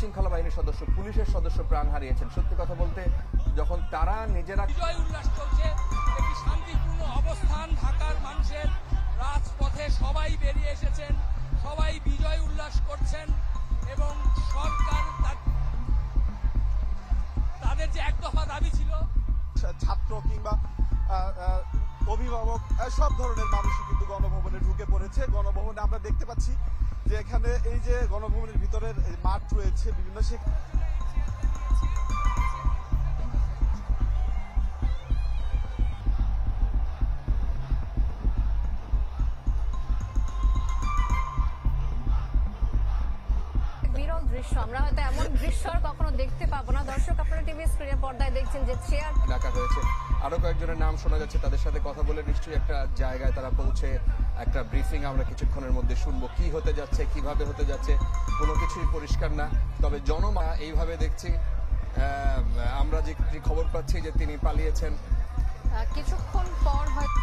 শৃঙ্খলা বাহিনীর সদস্য, পুলিশের সদস্য প্রাণ হারিয়েছেন। সত্যি কথা বলতে যখন তারা নিজেরা বিজয় উল্লাস চলছে, একটি শান্তিপূর্ণ অবস্থান, ঢাকার মানুষের রাজপথে সবাই বেরিয়ে এসেছেন, সবাই বিজয় উল্লাস করছেন এবং সরকার তাদের যে এক দফা দাবি ছিল, ছাত্র কিংবা অভিভাবক সব ধরনের মানুষই কিন্তু গণভবনে ঢুকে পড়েছে। গণভবনে আমরা দেখতে পাচ্ছি যে এখানে এই যে গণভবনের ভিতরের মাঠ রয়েছে বিভিন্ন বিরল দৃশ্য, আমরা হয়তো এমন দৃশ্য আর কখনো দেখতে পাবো না। দর্শক, আপনারা টিভি স্ক্রিনের পর্দায় দেখছেন যে চেয়ার ডাকা হয়েছে। আরো কয়েকজনের নাম শোনা যাচ্ছে, তাদের সাথে কথা বলে নিশ্চয়ই একটা জায়গায় তারা পৌঁছে একটা ব্রিফিং আমরা কিছুক্ষণের মধ্যে শুনবো। কি হতে যাচ্ছে, কিভাবে হতে যাচ্ছে, কোনো কিছুই পরিষ্কার না। তবে জনমা এইভাবে দেখছি, আমরা যে খবর পাচ্ছি যে তিনি পালিয়েছেন। কিছুক্ষণ পর হয়তো